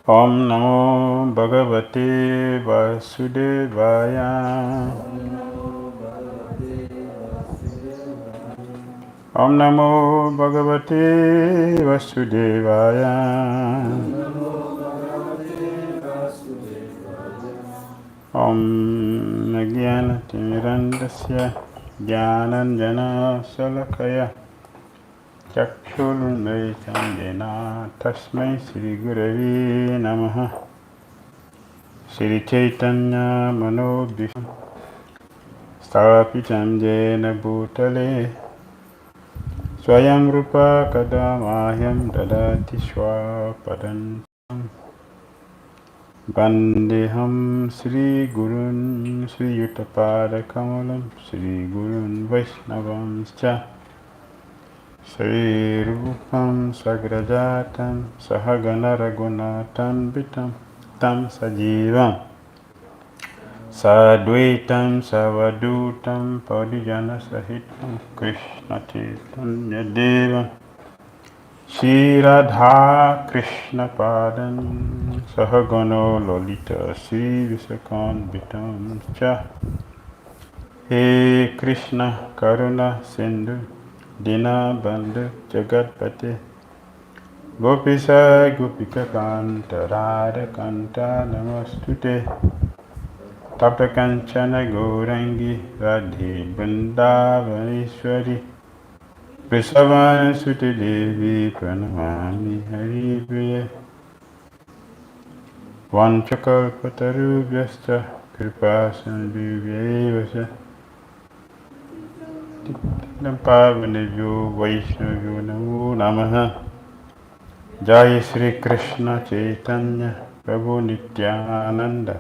Om Namo Bhagavate Vasudevaya. Om Namo Bhagavate Vasudevaya. Om Nagyana Timirandasya Jnananjana Salakaya Chakshurunmaitam Jena Tasmai Sri Gurave Namaha. Sri Chaitanya Manobhisham Stapitam Jena Bhutale Swayam Rupa Kadamahyam Dadati Swapadantam Vandeham Sri Gurun Sri Yuttapada Kamalam Sri Gurun Vaishnavamscha Sri Rupam Sagrajatam Sahagana Raghunathan Vitam Tam Sajivam Sadvaitam Savadutam Padijana Sahitam Krishna Chaitanya Devam Shri Radha Krishna Padan Sahagano Lolita Sri Visakon Vitam Cha He Krishna Karuna Sindhu Dina Bandhu Jagatpate Gopisa Gopika Kanta Radha Kanta Namastute Tapta Kanchana Gaurangi Radhe Vrindavaneshwari Vrisavana Sute Devi Pranamami Hari Priya Vanchakalpatarubhyascha Kripasandhubhyevasya Pavanebhyo Vaishnavyo Namo Namaha. Jai Sri Krishna Chaitanya Prabhu Nityananda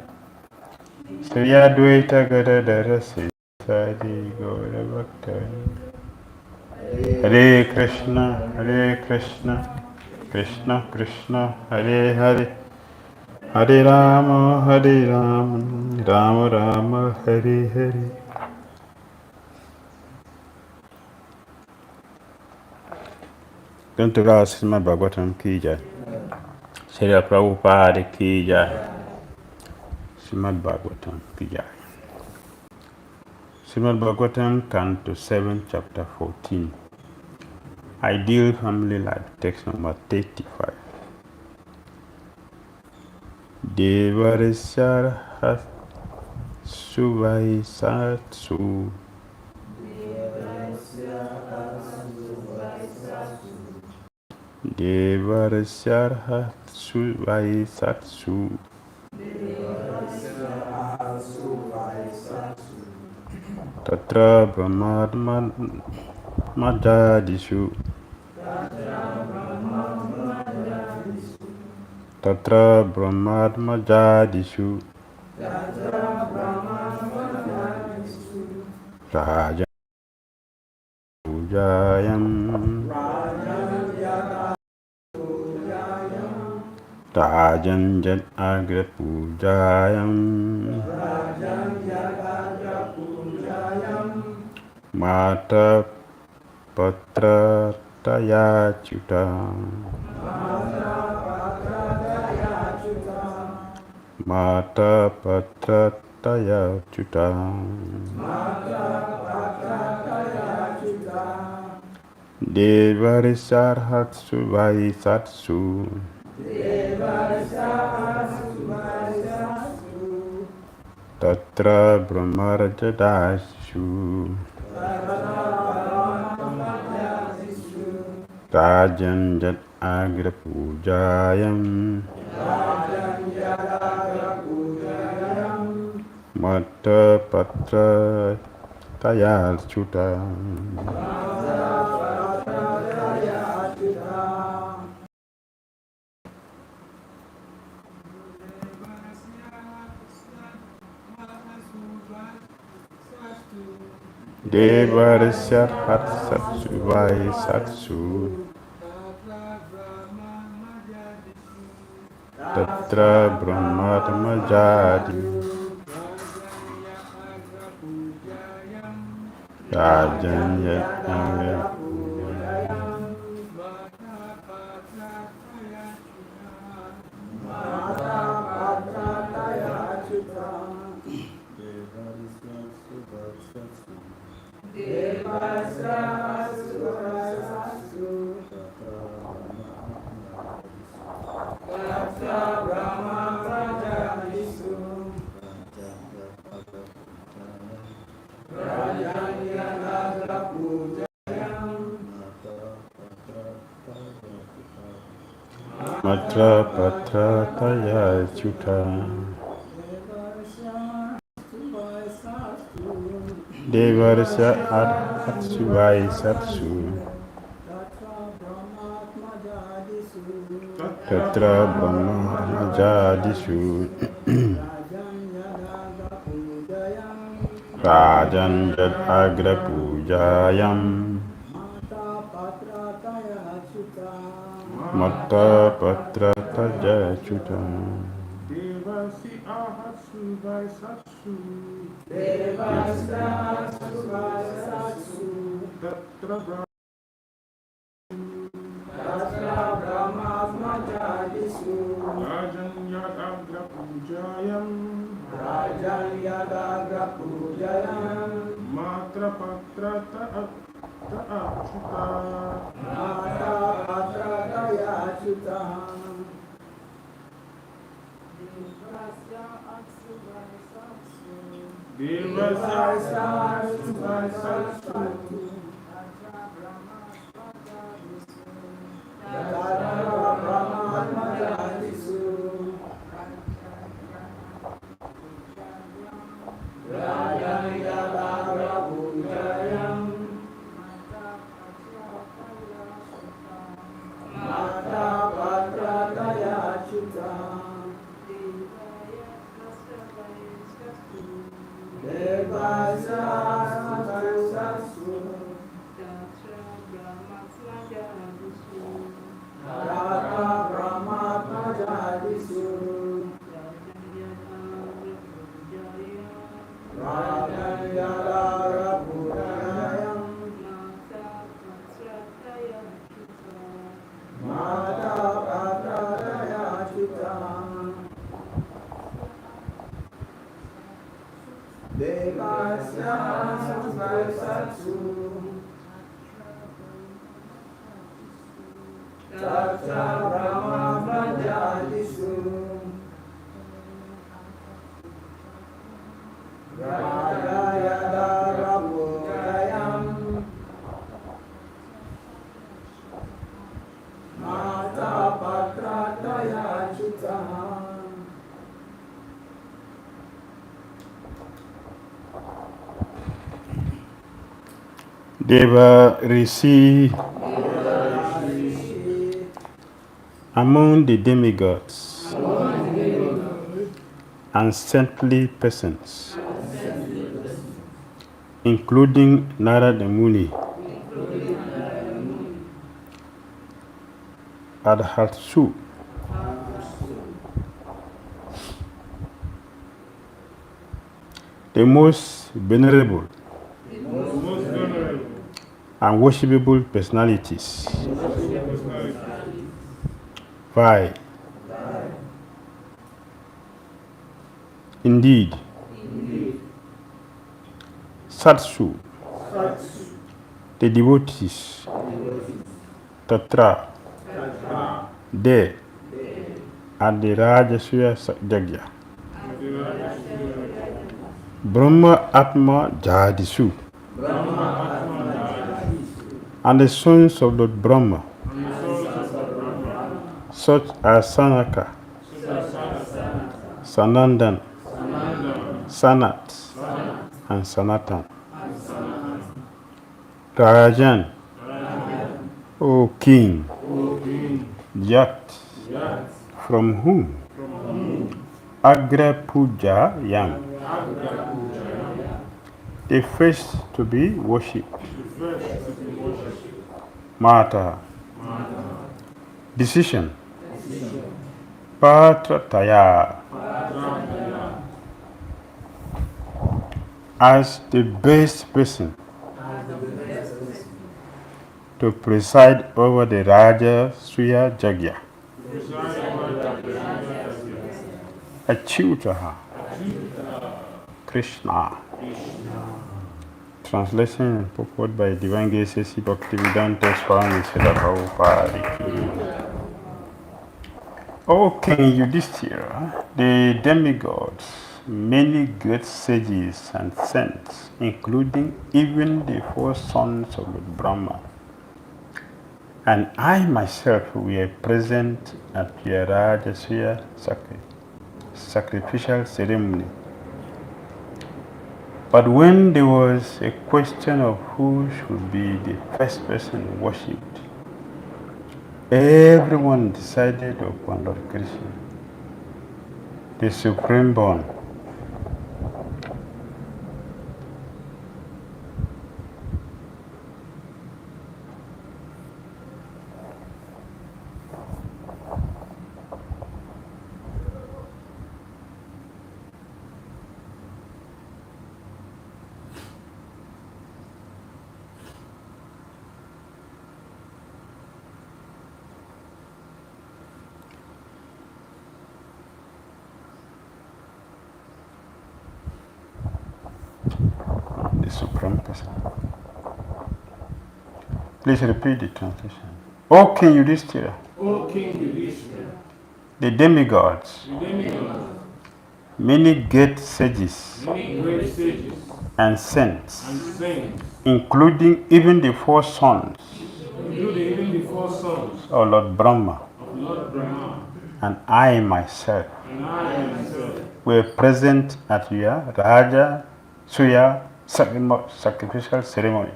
Sri Advaita Gadadara Sri Sadi Gaura Bhakta. Hare Krishna, Krishna Krishna, Hare Hare, Hare Rama, Rama Rama, Hare Hare. Grantura Srimad Bhagavatam Ki Jai. Srila Prabhupada Ki Jai. Srimad Bhagavatam Ki Jai. Srimad Bhagavatam, Canto 7, Chapter 14. Ideal Family Life, text number 35. Devarisya Suvaisatsu Devarisya Suvaisatsu Tatra Brahmadma Majadishu Tatra Brahmadma Jadishu Rajan Pujayam Rajan Jat Agra Pujayam Mata Patra Tayachuta Mata Patra Tayachuta Devarisarhatsu Vaisatsu Tatra Brahmarajadashu Rajan Jat Agra Pujayam Mata Patra Tayachuta Devarisya Hatsatsu Vaisatsu Tatra Brahmatma Jadi Rajan Yatnaya Matra patra taya chuta. Devarsha arhatsu vai satsu. Tatra brahma majadisu. Rajan jad agra pujayam. Mata patra taja chuta. Devasi ahatsu vai satsu. Devasi ahatsu vai satsu. Tatra brahma majadisu. Rajan yad agra pujayam. Rajan yad agra pujayam. Matra patra ta'achuta. Mata patra ta'achuta. Devasya atsu vai satsu. Tatra brahma majadisu. Rajan yad agra pujayam. Mata patra ta'achuta. Devasya atsu satsu. Tatra brahma majadisu. Rajan yad agra pujayam. Mata patra ta'achuta. Devasya atsu vai satsu. Tatra brahma majadisu. Rajan yad agra pujayam. Mata patra ta'achuta. Deva Rishi among the demigods and saintly persons, including Narada Muni, Adhatsu, the most venerable and worshipable personalities, Vai. Indeed. Satsu, the devotees, Tatra, there, at the Rajasuya Jagya, Brahma Atma Jadisu, and the sons of Lord Brahma, such as Sanaka, Sanandan, Sanat, and Sanatan. Rajan, O King, Yat, from whom? Agra Puja Yam, the first to be worshipped. Mata, decision. Patra Taya, as the best person to preside over the Raja Suya Jagya. Achyutaha, Krishna. Translation and purport by Divine Grace A.C. Bhakti Dhira Swami Prabhupada. O King Yudhishthira, the demigods, many great sages and saints, including even the four sons of Lord Brahma, and I myself were present at your Rajasuya sacrificial ceremony. But when there was a question of who should be the first person worshipped, everyone decided upon Lord Krishna, the Supreme Born. The Supreme Person. Please repeat the translation. O King Yudhishthira, O King Yudhishthira, the demigods, many great sages, and saints, including even the four sons of Lord Brahma, and I myself, were present at your Raja Suya sacrificial ceremony.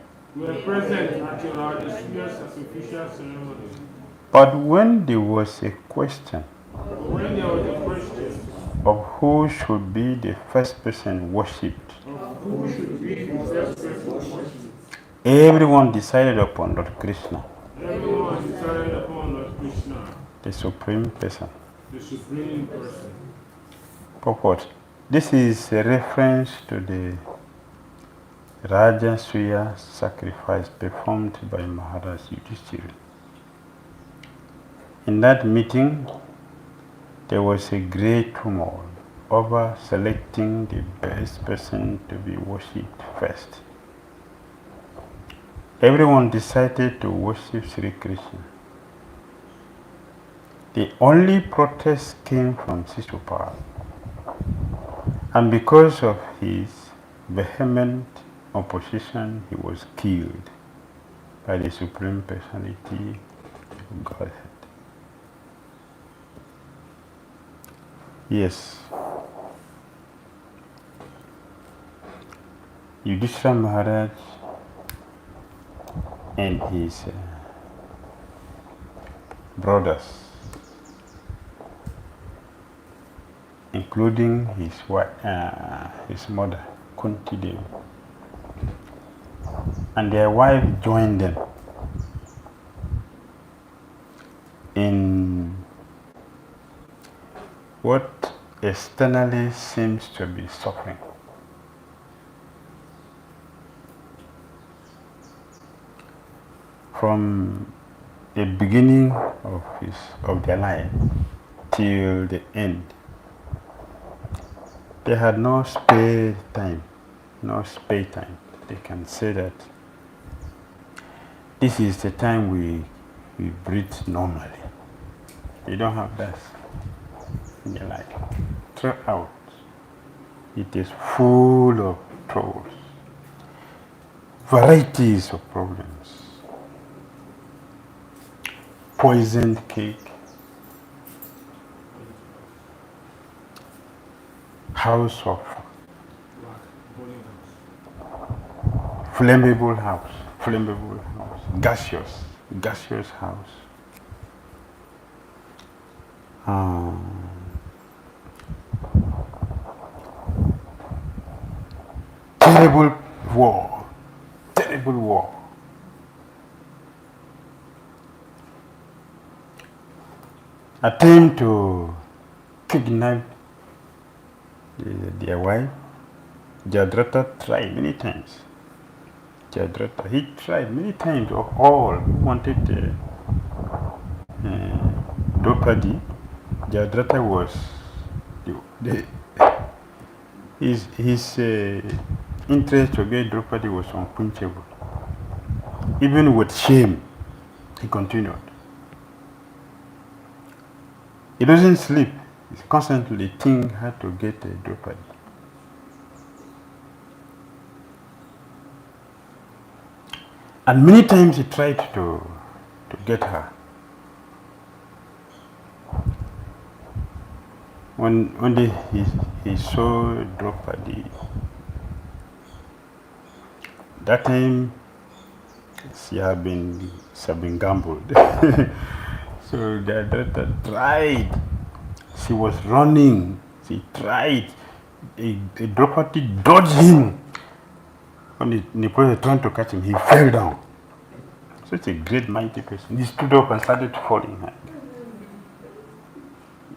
But when there was a question of who should be the first person worshipped, everyone decided upon Lord Krishna, the Supreme Person. Purport. This is a reference to the Raja Suya sacrifice performed by Maharaj Yudhishthira. In that meeting, there was a great tumult over selecting the best person to be worshipped first. Everyone decided to worship Sri Krishna. The only protest came from Shishupal, and because of his vehement opposition, he was killed by the Supreme Personality of Godhead. Yes, Yudhishthira Maharaj and his brothers, including his wife, his mother, Kunti Devi, and their wife joined them in what externally seems to be suffering. From the beginning of their life till the end, they had no spare time. They can say that this is the time we breathe normally. They don't have that in their life. Throughout, it is full of troubles, varieties of problems, poisoned cake, house of flammable house, gaseous house. Terrible war. Attempt to kidnap their wife. Jadratha tried many times. He tried many times. All wanted Draupadi. Jadratha was his interest to get Draupadi was unquenchable. Even with shame, he continued. He doesn't sleep. He's constantly thinking how to get Draupadi. And many times he tried to get her. One day he saw Draupadi. That time she had been gambled. So the daughter tried. She was running. She tried. A Draupadi dodged him. When the was trying to catch him, he fell down. Such a great, mighty person. He stood up and started falling.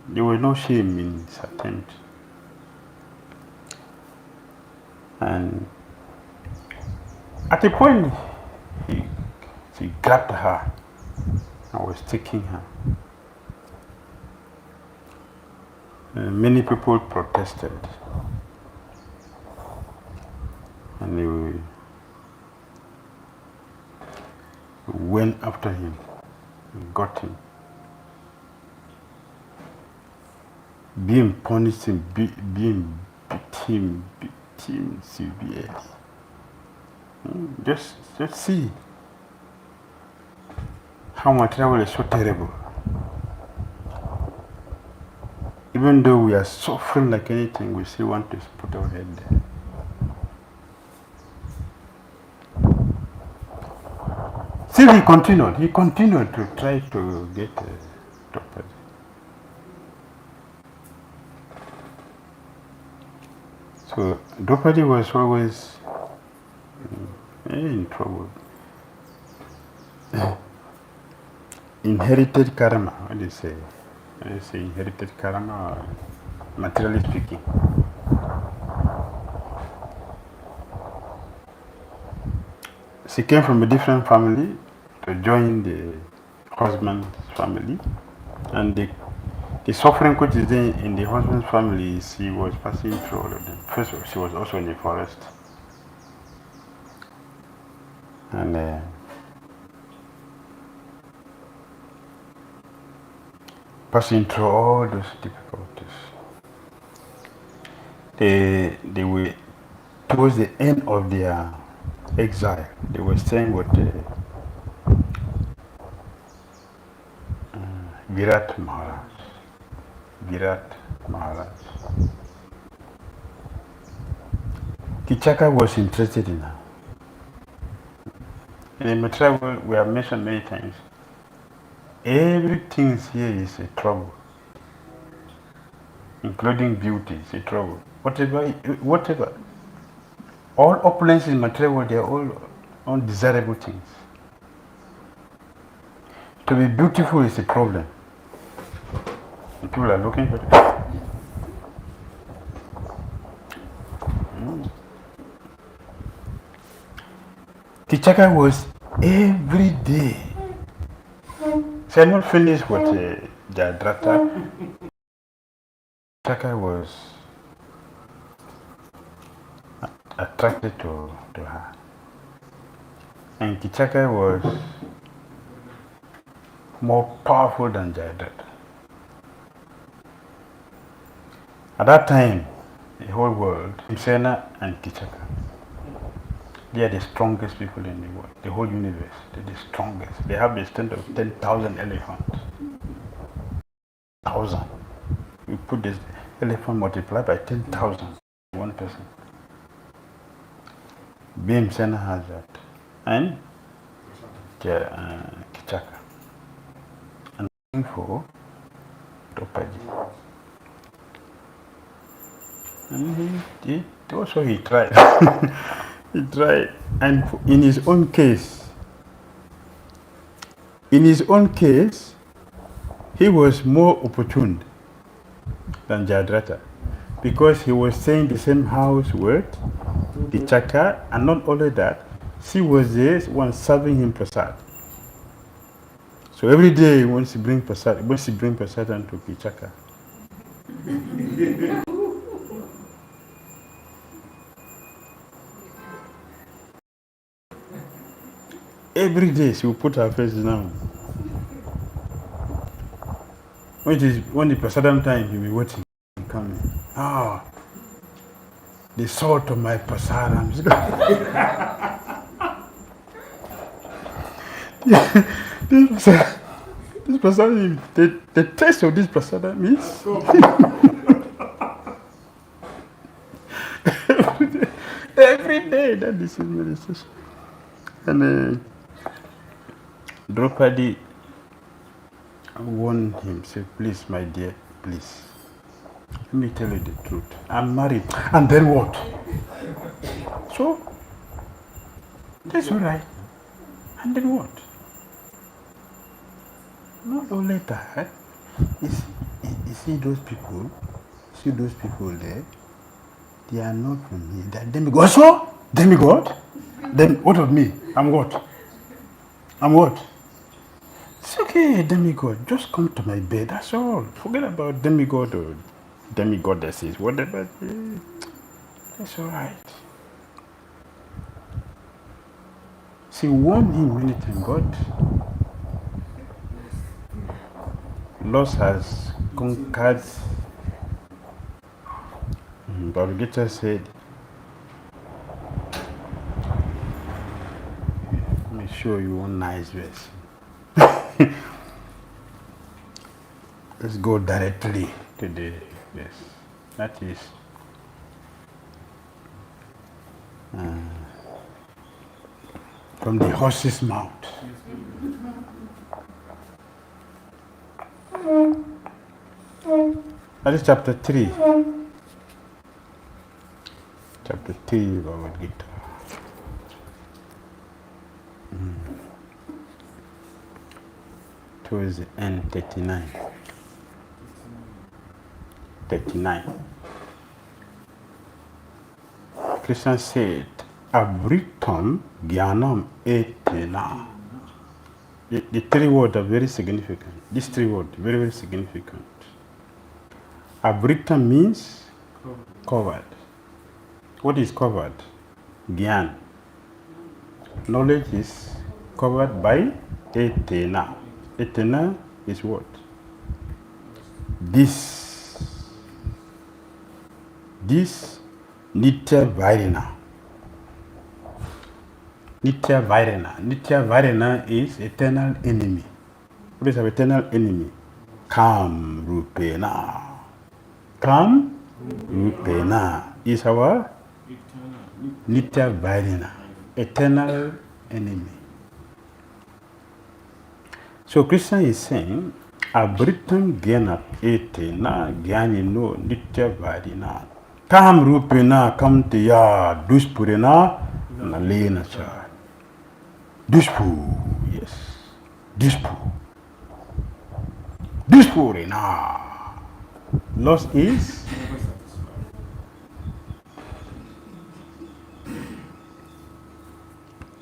There was no shame in his attempt. And at a point, he grabbed her and was taking her. Many people protested. And they went after him and got him. Being punished him, being beat him severely. Just see how material is so terrible. Even though we are suffering like anything, we still want to put our head there. Still he continued to try to get Draupadi. So Draupadi was always in trouble. Inherited karma, what do you say? Inherited karma, or materially speaking. She came from a different family to join the husband's family, and the suffering which is in the husband's family, she was passing through all of them. First, she was also in the forest, and passing through all those difficulties. They were towards the end of their exile. They were staying with Virat Maharaj. Kichaka was interested in her. In the material world, we have mentioned many times, everything here is a trouble, including beauty is a trouble. Whatever. All opulence in material world, they are all undesirable things. To be beautiful is a problem. And people are looking for it. Kichaka was every day. She had not finished with Jayadratha. Kichaka was attracted to her. And Kichaka was more powerful than Jayadratha. At that time, the whole world, Sena and Kichaka, they are the strongest people in the world, the whole universe. They're the strongest. They have the strength of 10,000 elephants. 1,000. You put this elephant multiplied by 10,000, one person. Bhimsena has that. And Kichaka. And looking for Draupadi. And he tried. He tried. And in his own case, he was more opportune than Jayadratha, because he was staying in the same house with Kichaka, and not only that, she was the one serving him prasad. So every day when she bring prasad to Kichaka, every day she will put her face down. When the prasadam time, he will be waiting and coming. The salt of my prasadam. This prasadam, the taste of this prasadam is every day that this is meditation. And Draupadi warned him, said, please, my dear, please, let me tell you the truth. I'm married. And then what? So, that's all right. And then what? Not only that, you see those people there, they are not from here. They are demigods. So? Demigod? Then what of me? I'm what? I'm what? It's okay, demigod. Just come to my bed. That's all. Forget about demigod or demigoddesses, whatever. That's all right. She warned him many times, but loss has conquered. Bhagavad Gita said, let me show you one nice verse. Let's go directly to the verse. That is from the horse's mouth. That is chapter 3. Chapter 3 of Bhagavad Gita. Towards the end, 39. 39. Krishna said, Avritam Jnanam Etena. The three words are very significant. These three words, very, very significant. Avritam means covered. What is covered? Gyan. Knowledge is covered by Etena. Etena is what? This Nitya Vairana. Nitya Vairana. Nitya Vairana is eternal enemy. What is our eternal enemy? Kam Rupena. Kam Rupena is our Nitya Vairana, eternal enemy. So Krishna is saying, Abritam Gyanat Etena Gyanino Nitya Vairana. Kam Rupena Kam Tiya Duspurena Nalena Cha. Duspu, yes. Duspu. Duspurena. Loss is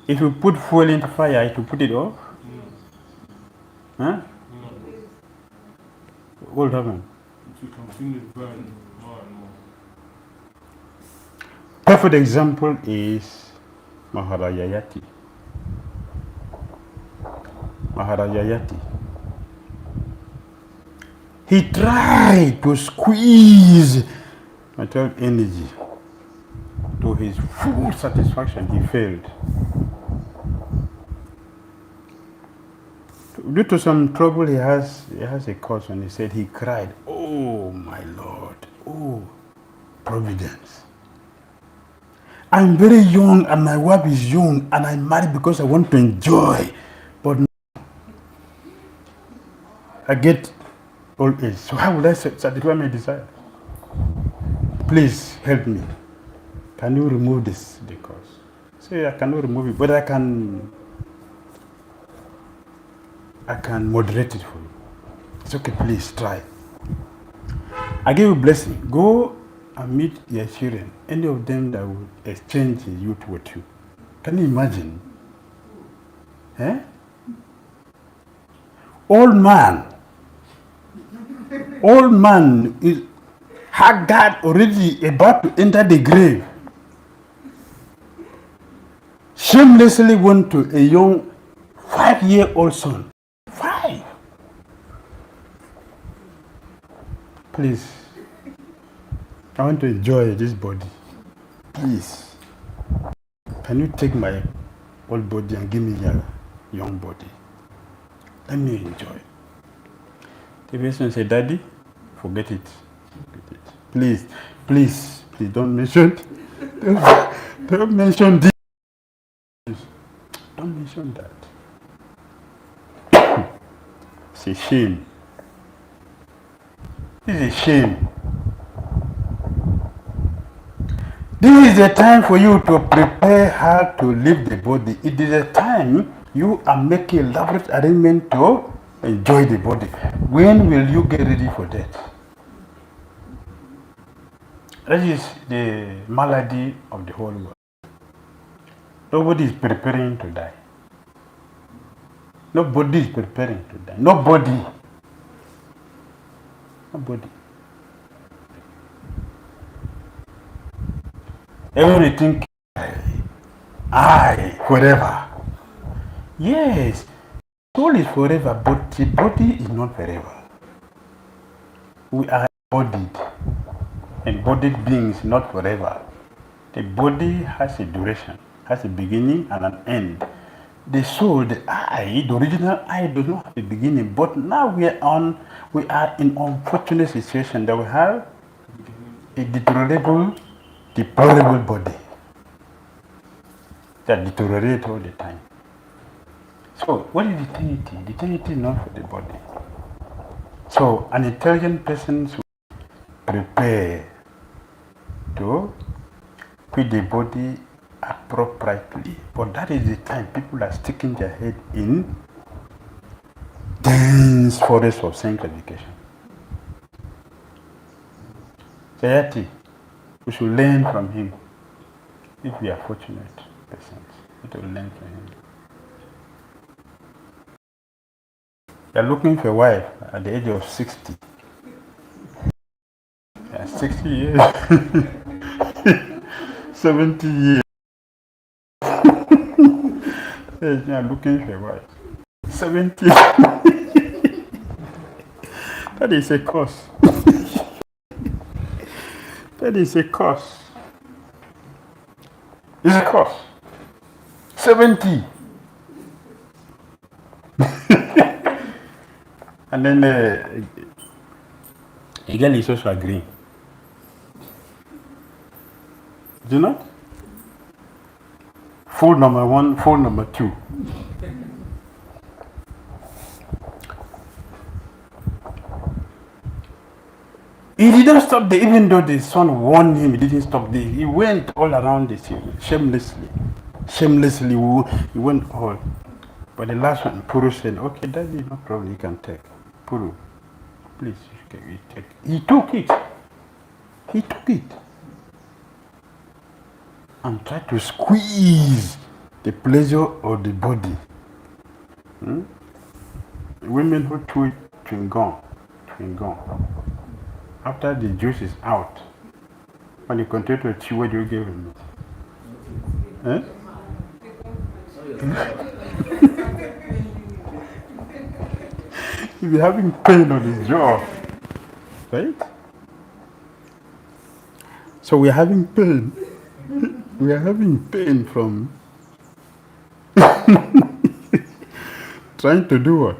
if you put fuel into fire, it will put it off. Huh? What will happen? It will continue to burn more and more. Perfect example is Maharaja Yati. Maharaja Yati. He tried to squeeze material energy to his full satisfaction. He failed. Due to some trouble he has a cause, and he said he cried, "Oh my Lord, oh Providence. I'm very young and my wife is young and I'm married because I want to enjoy, but now I get old age. So how will I satisfy my desire? Please help me. Can you remove this cause?" Say, I cannot remove it, but I can moderate it for you. It's okay, please try. I give you a blessing. Go and meet your children. Any of them that will exchange youth with you. Can you imagine? Eh? Old man is haggard, already about to enter the grave. Shamelessly went to a young 5-year-old son. 5. Please, I want to enjoy this body. Please, can you take my old body and give me your young body? Let me enjoy. The person said, Daddy, forget it. Forget it. Please, please, please don't mention, don't mention this. Don't mention that. It's a shame. It's a shame. This is the time for you to prepare how to leave the body. It is a time you are making elaborate arrangement to enjoy the body. When will you get ready for that? That is the malady of the whole world. Nobody is preparing to die. Nobody is preparing to die. Nobody. Nobody. Everything I forever. Yes, soul is forever, but the body is not forever. We are embodied, embodied beings, not forever. The body has a duration, has a beginning and an end. The soul, the I, the original I, does not have a beginning. But now we are in unfortunate situation that we have a deplorable body that deteriorates all the time. So, what is eternity? Eternity is not for the body. So, an intelligent person should prepare to feed the body appropriately. But that is the time people are sticking their head in dense forest of sanctification. Sayati, we should learn from him. If we are fortunate persons, we should learn from him. You are looking for a wife at the age of 60. 60 years. 70 years. You are looking for a wife. 70. That is a curse. That is a curse. It's a curse. 70. And then a girl is also agreeing. Do you know? Fool number one, fool number two. He didn't stop there, even though the son warned him, he didn't stop there. He went all around the city, shamelessly. Shamelessly, he went all. But the last one, Puru said, okay, that is no problem, you can take. Puru, please, you take. He took it. He took it. And tried to squeeze the pleasure of the body. Women who chew chewing gum. After the juice is out, when you continue to chew, what do you give him? Eh? He'll be having pain on his jaw, right? So we are having pain. We are having pain from trying to do what?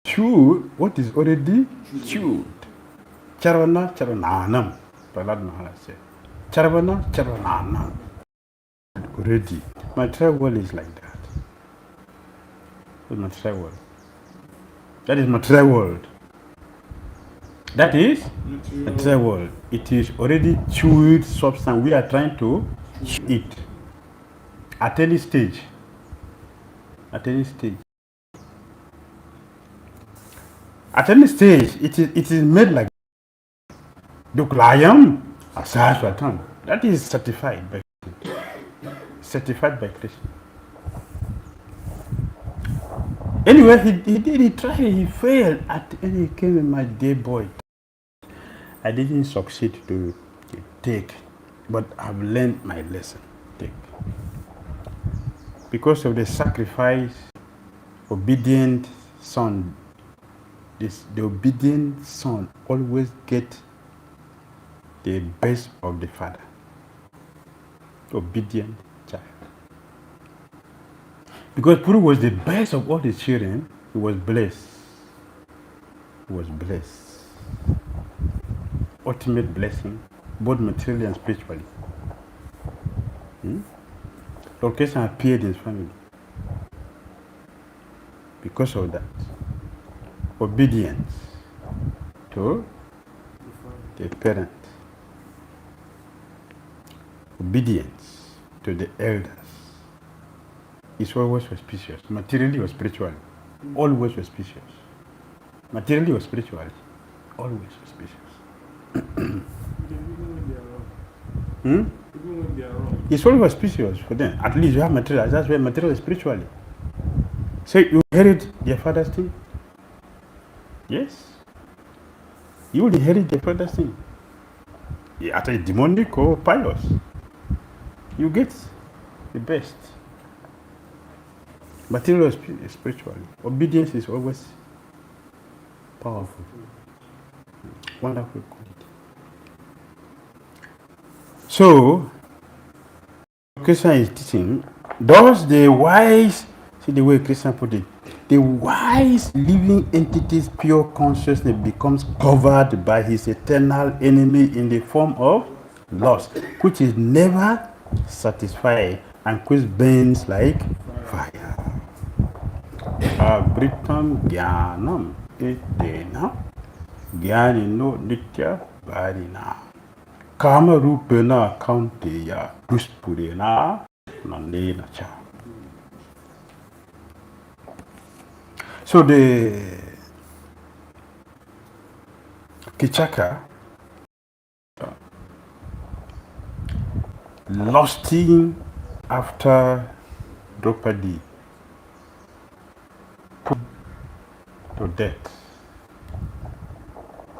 Chew what is already chewed. Charvana charvananam. Prahlad Maharaj said. Charvana charvananam. Already. Material world is like that. That's material world. That is material world. That is material world. It is already chewed substance. We are trying to chew it. At any stage. At any stage. At any stage, it is made like Duklayam Asaswatan. That is certified by Krishna. Anyway, he tried, he failed. At the end, he came in my dear boy. I didn't succeed to take, but I've learned my lesson. Take. Because of the sacrifice, obedient son, the obedient son always get the best of the father. Obedient child. Because Puru was the best of all the children, He was blessed. He was blessed. Ultimate blessing, both materially and spiritually. Lord Krishna appeared in his family. Because of that, obedience to the parent, obedience to the elders is always auspicious, materially or spiritually, always auspicious. Materially or spiritually, always auspicious. Even when they are wrong. Even when they are wrong. It's always auspicious for them. At least you have material. That's why material is spiritually. So you inherit their father's thing? Yes. You will inherit their father's thing. At a demonic or pious, you get the best. Material is spiritually. Obedience is always powerful. Wonderful quality. So, Krishna is teaching, thus the wise, see the way Krishna put it, the wise living entity's pure consciousness becomes covered by his eternal enemy in the form of lust, which is never satisfied and which burns like fire. Abritam Gyanam Etena Gyanino Nitya Varina Kama Rupena Kaunteya Duspurena Nandena Cha. So the Kichaka lusting after Draupadi put to death.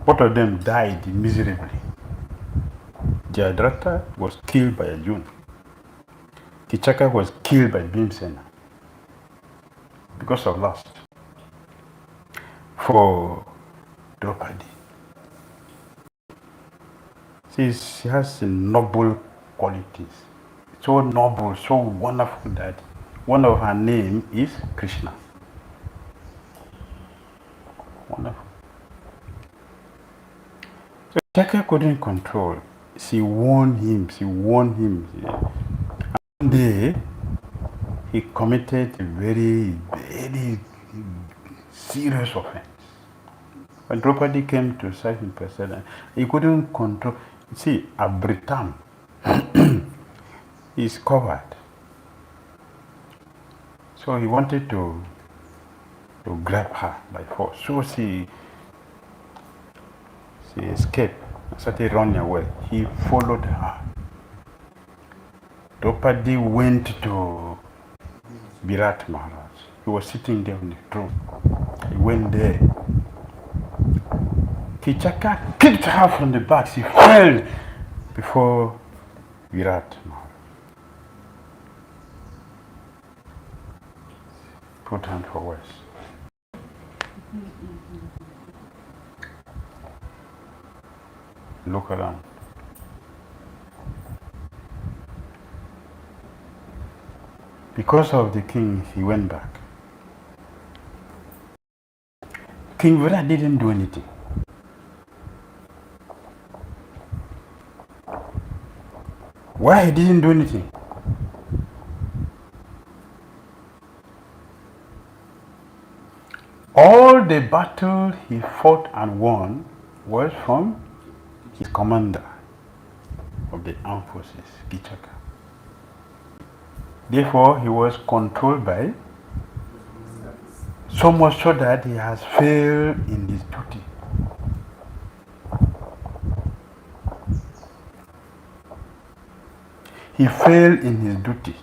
Both of them died miserably. Jayadratha was killed by Arjuna. Kichaka was killed by Bhimsena because of lust for Draupadi. She has noble qualities, so noble, so wonderful that one of her name is Krishna. Wonderful. So Kichaka couldn't control. She warned him. One day, he committed a very, very serious offense. When Draupadi came to serve him president, he couldn't control. See, Abritam is covered. So he wanted to grab her by force. So she escaped and started running away. He followed her. Draupadi went to Virat Maharaj. He was sitting there on the throne. He went there. Kichaka kicked her from the back. She fell before Virat Maharaj. Put hand for words. Look around. Because of the king, he went back. King Virat didn't do anything. Why he didn't do anything? All the battle he fought and won was from his commander of the armed forces, Kichaka. Therefore, he was controlled by so much so that he has failed in his duty. He failed in his duty.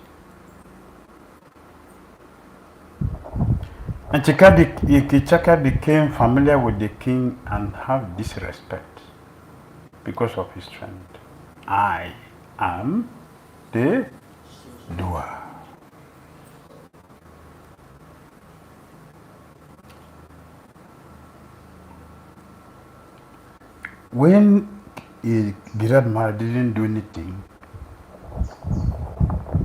And Kichaka became familiar with the king and have disrespect because of his strength. I am the doer. When Dhira Damodara didn't do anything,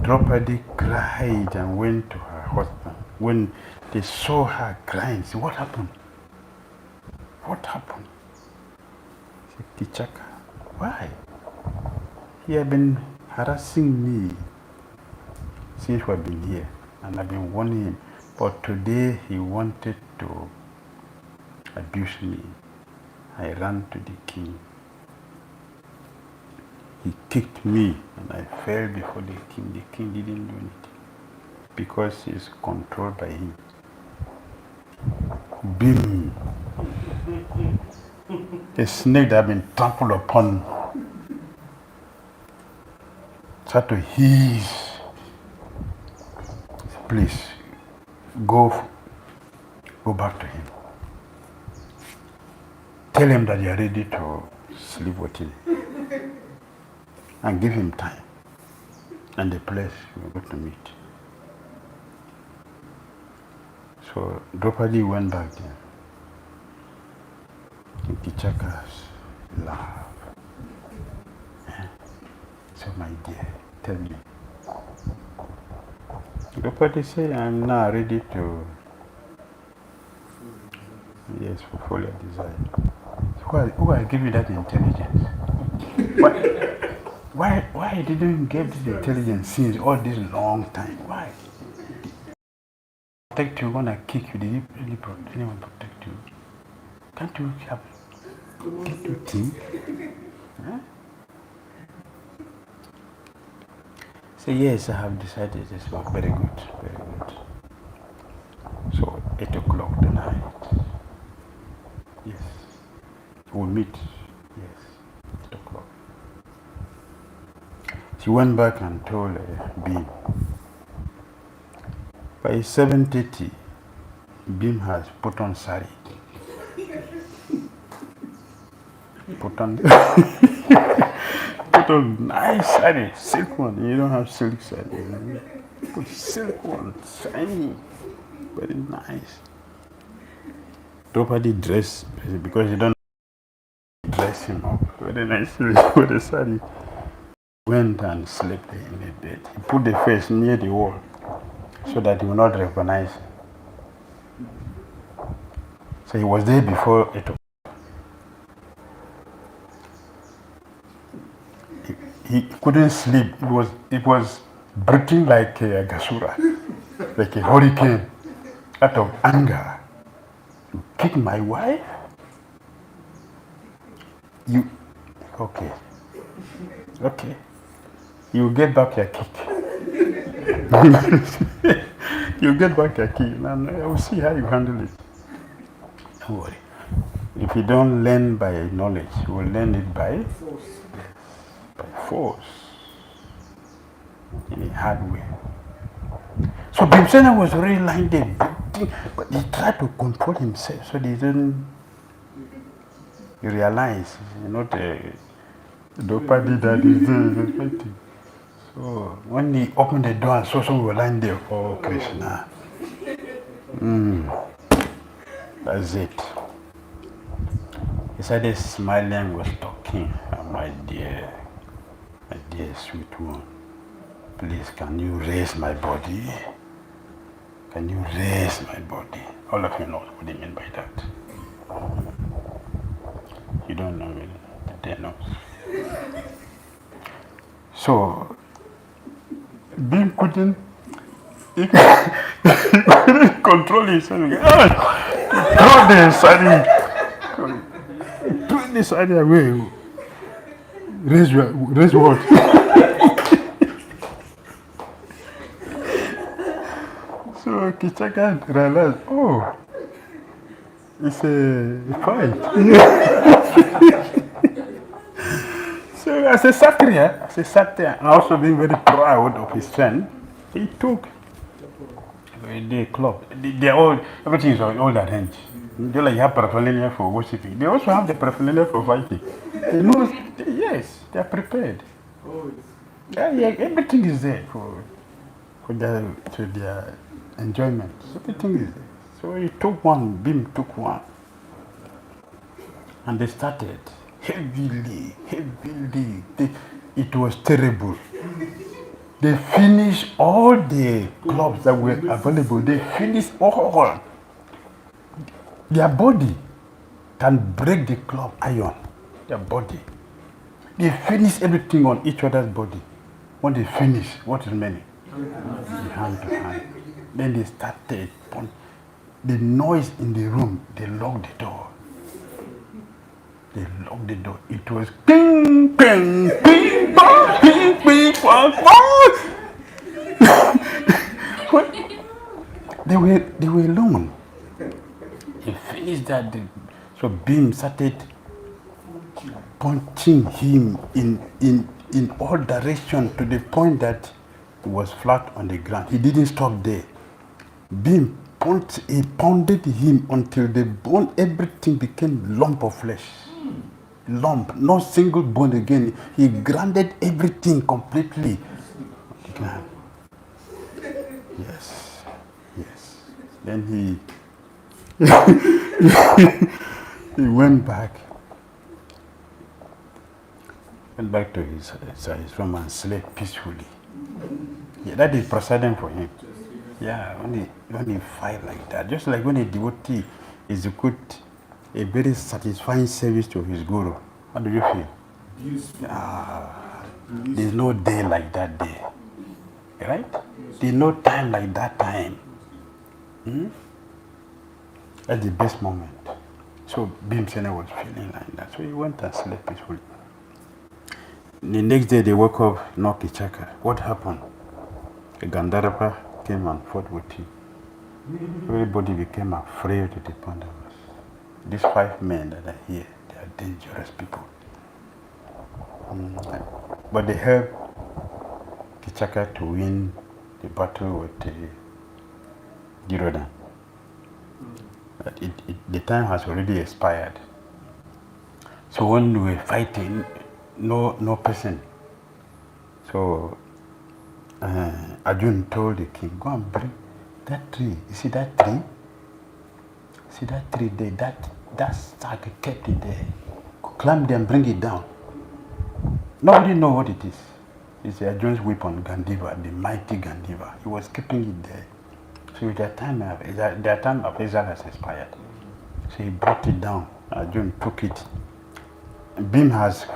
Draupadi cried and went to her husband When they saw her crying, say, what happened? What happened? He said, Kichaka, why? He had been harassing me since we've been here, and I've been warning him. But today he wanted to abuse me. I ran to the king. He kicked me, and I fell before the king. The king didn't do anything because he's controlled by him. Bim! A snake that had been trampled upon started to hiss. Please, go back to him. Tell him that you are ready to sleep with him. And give him time. And the place we're going to meet. So Draupadi went back there. And Kichaka's laughed. So my dear, tell me. Draupadi said, I'm now ready to, yes, fulfill your desire. Who will give you that intelligence? Why didn't you give this intelligence since all this long time? Why? Protect you when I kick you, did you really anyone protect you? Can't you have to think? Huh? So yes, I have decided this work. Very good, very good. So 8 o'clock tonight. Yes. We'll meet. Yes. 8 o'clock. She went back and told Bim. By 7:30, Bim has put on sari. Put on nice sari, silk one. You don't have silk sari. Put silk one, shiny, very nice. Draupadi dress because you don't dress him up very nicely with the sari. Went and slept in the bed. He put the face near the wall so that he will not recognize. So he was there before 8 o'clock. He couldn't sleep. It was breathing like a gasura, like a hurricane, out of anger. You kick my wife? Okay. You get back your kick. You get back your kick, and I will see how you handle it. Don't worry. If you don't learn by knowledge, you will learn it by force. By force. In a hard way. So Bhimsena was already lying there, but he tried to control himself so he didn't realize, the Draupadi that is fighting. So when he opened the door and saw someone were lying there, oh Krishna. That's it. He started smiling, was talking. My dear sweet one, please can you raise my body? Can you raise my body? All of you know what they mean by that. You don't know really, they know. So Bim couldn't control himself. Throw the sari away. Raise what? So Kichaka realized, it's a fight. So as a Sattya, also being very proud of his strength, he took the club. Everything is all arranged. Just like you have paraphernalia for worshiping, they also have the paraphernalia for fighting. They know, yes, they are prepared. Yeah, everything is there for their enjoyment. Everything is there. So he took one, Bim took one. And they started heavily. It was terrible. They finished all the clubs that were available. They finished all. Their body can break the club iron. Their body. They finish everything on each other's body. When they finish, what is remaining? The hand to hand. Then they started. The noise in the room, they locked the door. They locked the door. It was ping, ping, ping, pong, ping, ping, pong, pong. They were alone. They finished that. So Bim started punching him in all directions to the point that he was flat on the ground. He didn't stop there. Bim he pounded him until the bone, everything became lump of flesh. Lump, no single bone again. He grounded everything completely. Yes, yes. Then he went back to his room and slept peacefully. Yeah, that is precedent for him. Yeah, when he fight like that, just like when a devotee executes a very satisfying service to his guru, how do you feel? There's no day like that day, right? There's no time like that time. That's the best moment. So Bhimsena was feeling like that, so he went and slept peacefully. The next day they woke up, no Kichaka. What happened? A Gandharva came and fought with him. Everybody became afraid of the Pandavas. These 5 men that are here, they are dangerous people. But they helped Kichaka to win the battle with Dhira. But the time has already expired. So when we were fighting, no person. So Arjun told the king, go and bring that tree. You see that tree? See that tree there? That sack kept it there. Climb there and bring it down. Nobody knows what it is. It's Arjun's weapon, Gandiva, the mighty Gandiva. He was keeping it there. So their time of exile has expired. So he brought it down. Arjun took it. Bhim has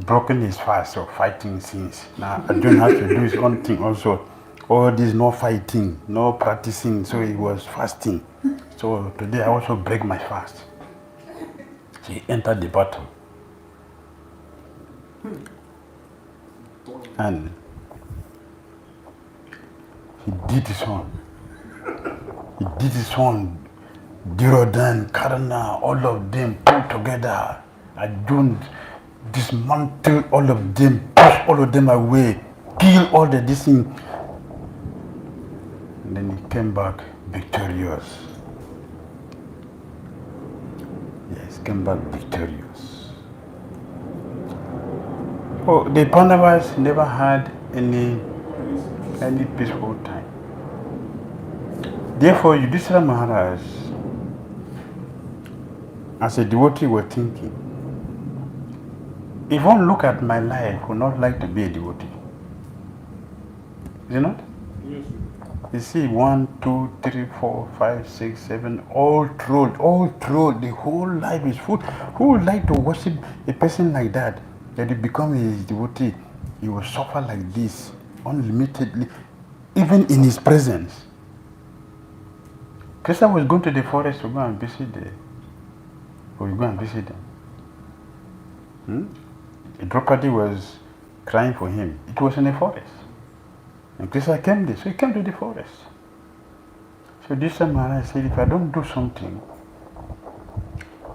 broken his fast of fighting since. Now Arjun has to do his own thing also. All this no fighting, no practicing, so he was fasting. So today I also break my fast. So he entered the battle. And he did his own. Dhira Damodara, all of them put together. Arjun dismantled all of them, push all of them away, kill all the this thing. And then he came back victorious. Yes, came back victorious. Oh, the Pandavas never had any peaceful time. Therefore, Yudhishthira Maharaj, as a devotee, was thinking, if one look at my life, would not like to be a devotee. Is it not? Yes. You see, 1, 2, 3, 4, 5, 6, 7, all through, the whole life is full. Who would like to worship a person like that? That he become a devotee, he will suffer like this, unlimitedly, even in his presence. Krishna was going to the forest to go and visit them. Draupadi was crying for him. It was in the forest. And Krishna came there, so he came to the forest. So this Maharaj said, if I don't do something,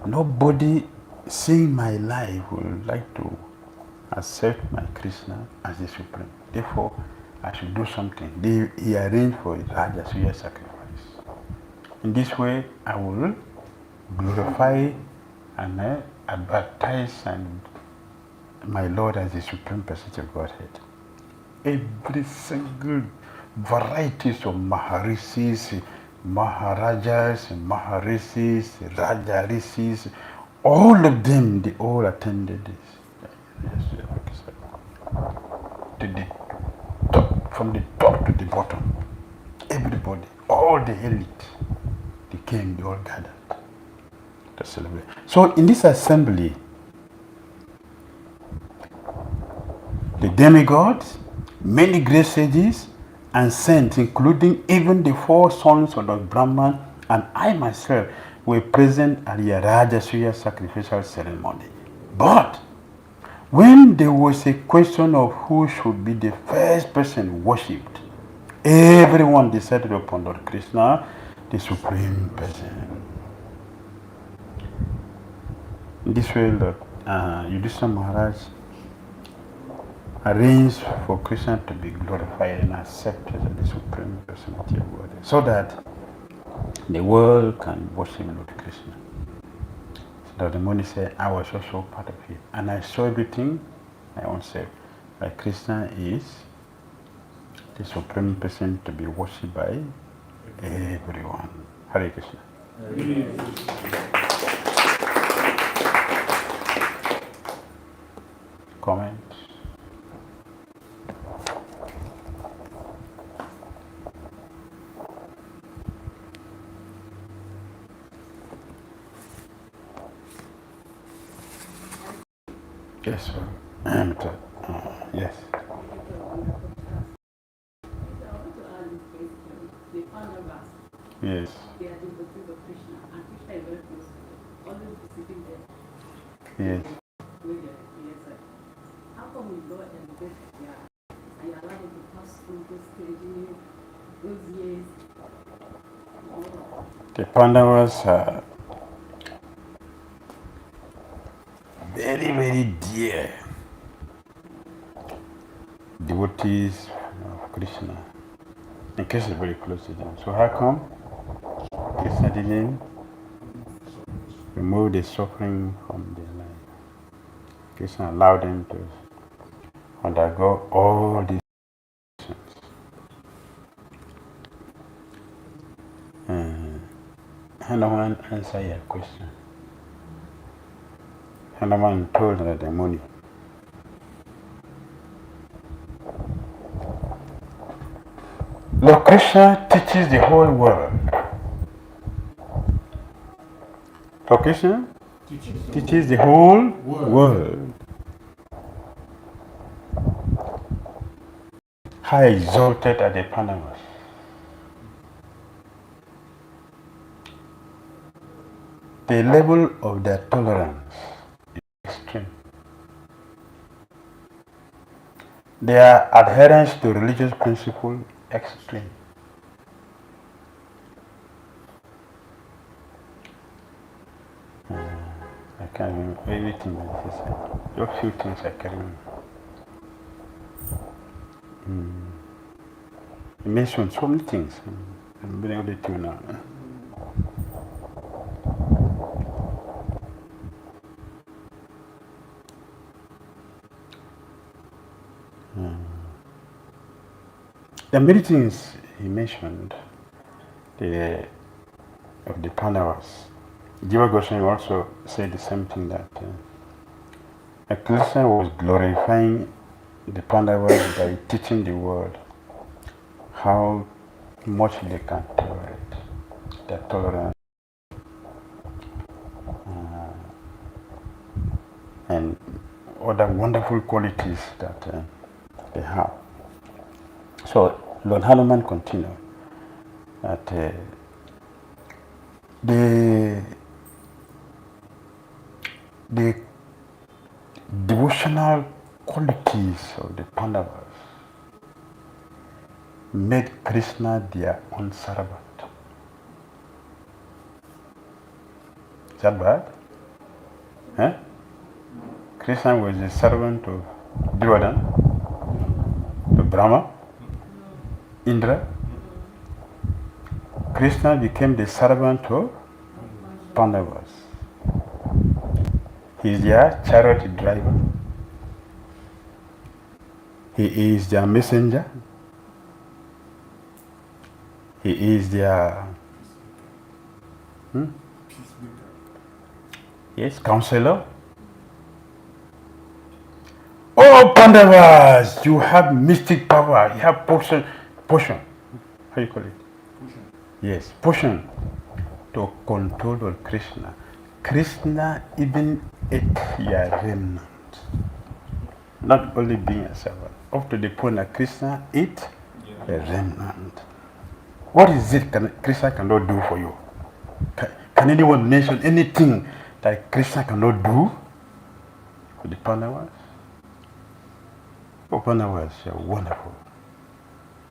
nobody seeing my life will like to accept my Krishna as the Supreme. Therefore, I should do something. He arranged for a Rajasuya sacrifice. In this way, I will glorify and advertise and my Lord as the Supreme Personality of Godhead. Every single varieties of Maharishis, Maharajas, Maharishis, Rajarishis, all of them, they all attended this. from the top to the bottom. Everybody, all the elite, they came, they all gathered to celebrate. So in this assembly, the demigods, many great sages, and saints, including even the 4 sons of the Brahman, and I myself were present at the Rajasuya sacrificial ceremony. But when there was a question of who should be the first person worshipped, everyone decided upon Lord Krishna, the Supreme Person. In this way, Lord Yudhishthira Maharaj arranged for Krishna to be glorified and accepted as the Supreme Personality of Godhead, so that the world can worship Lord Krishna. So the Muni said, I was also part of it, and I saw everything my own self. Like Krishna is the Supreme Person to be worshipped by everyone. Hare Krishna. Comment? Yes, sir. Yes. The Pandavas, Yes. they are devotees of Krishna, and Krishna is very close to them, always visiting them. Yes. When they are yes, how come we don't elevate their and you allow them to pass through those stages, those years? The Pandavas are very, very dear devotees of Krishna. And Krishna is very close to them. So how come Krishna didn't remove the suffering from their life? Krishna allowed them to undergo all these things. Hanuman answered your question. Hanuman told the Muni, Lord Krishna teaches the whole world. Lord Krishna teaches the whole world. How exalted are the Pandavas. The level of their tolerance is extreme. Their adherence to religious principle extreme. I can't remember everything that he said. Just few things I can remember. He mentioned so many things. I'm being able to now. There are many things he mentioned of the Pandavas. Jiva Goswami also said the same thing, that Krishna was glorifying the Pandavas by teaching the world how much they can tolerate, their tolerance, and other wonderful qualities that they have. So Lord Hanuman continued that the devotional qualities of the Pandavas made Krishna their own servant. Is that bad? Huh? Krishna was the servant of Dhira, to Brahma, Indra. Krishna became the servant of Pandavas. He is their chariot driver. He is their messenger. He is their yes, counselor. Oh, Pandavas, you have mystic power, you have potion. How you call it? Pushing. Yes, potion to control all Krishna. Krishna even ate your remnant. Not only being a servant. Up to the point that Krishna ate a remnant. What is it Krishna cannot do for you? Can anyone mention anything that Krishna cannot do for the Pandavas? Oh, Pandavas, you're wonderful.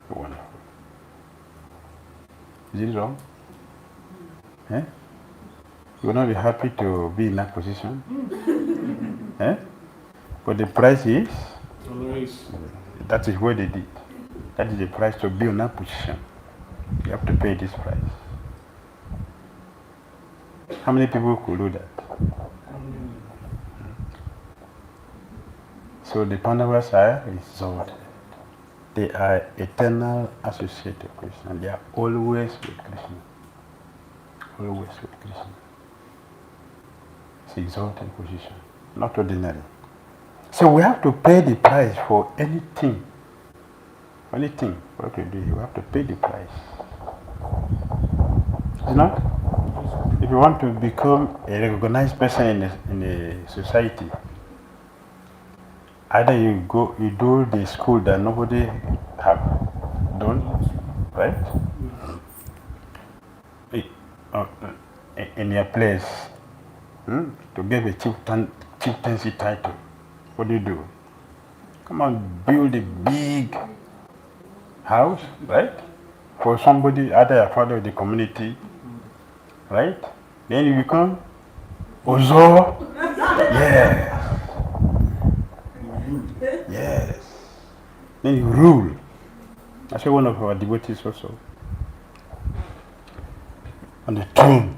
You're wonderful. Is it wrong? Eh? You will not be happy to be in that position? Eh? But the price is? Always. That is what they did. That is the price to be in that position. You have to pay this price. How many people could do that? So the Pandavas are exalted. They are eternal associated with Krishna. They are always with Krishna. Always with Krishna. It's exalted position, not ordinary. So we have to pay the price for anything. Anything what we do, you have to pay the price. Is it not? If you want to become a recognized person in a society, either you do the school that nobody have done, right? In your place, to get a chieftaincy title, what do? Come on, build a big house, right? For somebody, either a father of the community, right? Then you become Ozo. Yes. Yes. Then you rule. I saw one of our devotees also. On the throne.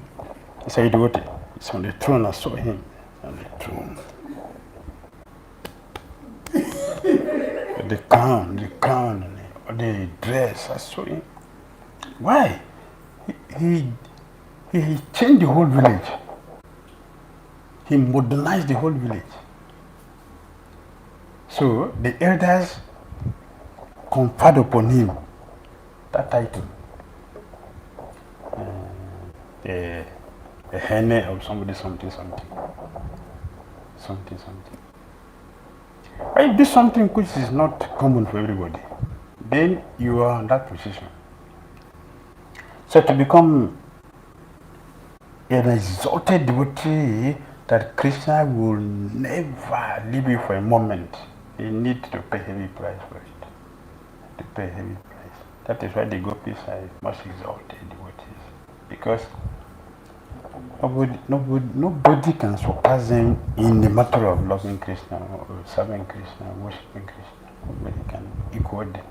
He said, devotee. He's on the throne. I saw him on the throne. the crown, and the dress. I saw him. Why? He changed the whole village. He modernized the whole village. So the elders conferred upon him that title. The hene of somebody, something. When you do something which is not common for everybody, then you are in that position. So to become an exalted devotee that Krishna will never leave you for a moment, you need to pay heavy price for it. To pay heavy price. That is why the gopis are most exalted devotees. Because nobody can surpass them in the matter of loving Krishna or serving Krishna, worshipping Krishna. Nobody can equal them.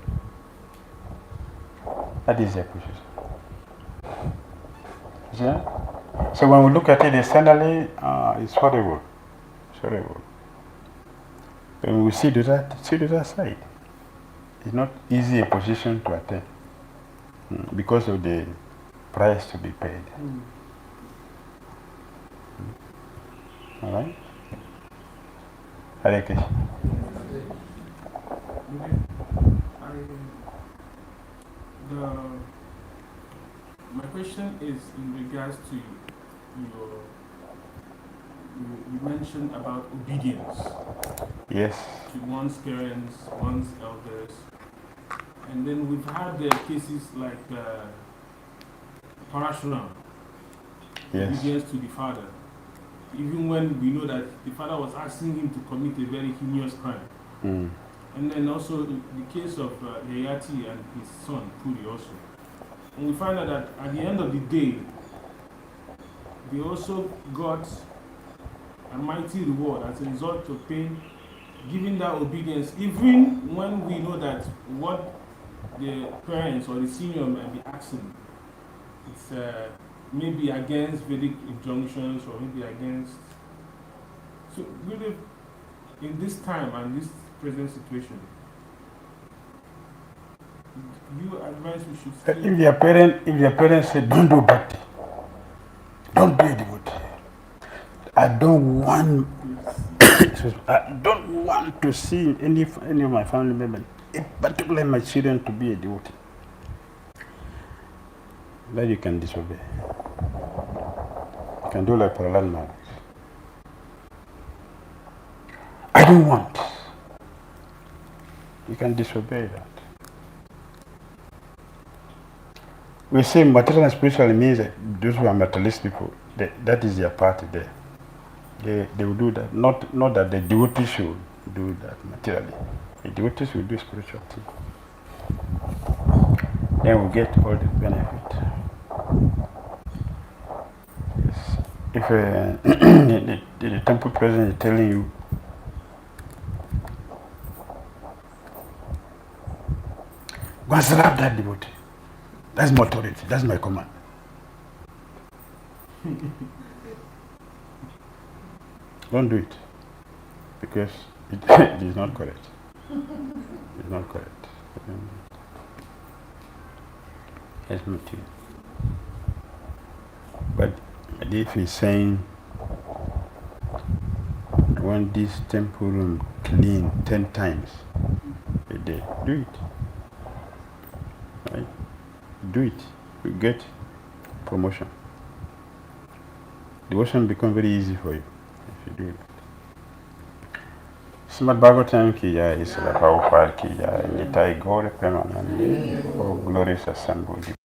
That is their position. Yeah? So when we look at it externally, it's horrible. It's horrible. When we see the other side, it's not easy a position to attain because of the price to be paid. All right? Hare Krishna. My question is in regards to you mentioned about obedience. Yes. To one's parents, one's elders. And then we've had cases like Parashuram. Yes. Obedience to the father. Even when we know that the father was asking him to commit a very heinous crime. And then also the case of Yayati and his son, Puri also. And we find out that at the end of the day, they also got a mighty reward as a result of pain, giving that obedience, even when we know that what the parents or the senior might be asking, it's maybe against Vedic injunctions or maybe against. So, really, in this time and this present situation, you advise we should still. If your parents say, don't do bhakti, don't be a devotee, I don't want I don't want to see any of my family members, particularly my children, to be a devotee. Then you can disobey. You can do like parallel marriage. I don't want. You can disobey that. We say material and spiritual means that those who are materialist people, that is their party there. They will do that. Not that the devotees should do that materially. The devotees will do spiritual thing. Then we get all the benefit. Yes. If the temple president is telling you, go and slap that devotee. That's my authority. That's my command. Don't do it, because it is not correct. It's not correct. It's not true. But if he's saying, I want this temple room clean 10 times a day, do it. Right? Do it. You get promotion. Devotion become very easy for you if you do it. Srimad Bhagavatam ki jai, Srila Prabhupada ki jai, Nitai Gaura Premanandi, oh glorious assembly.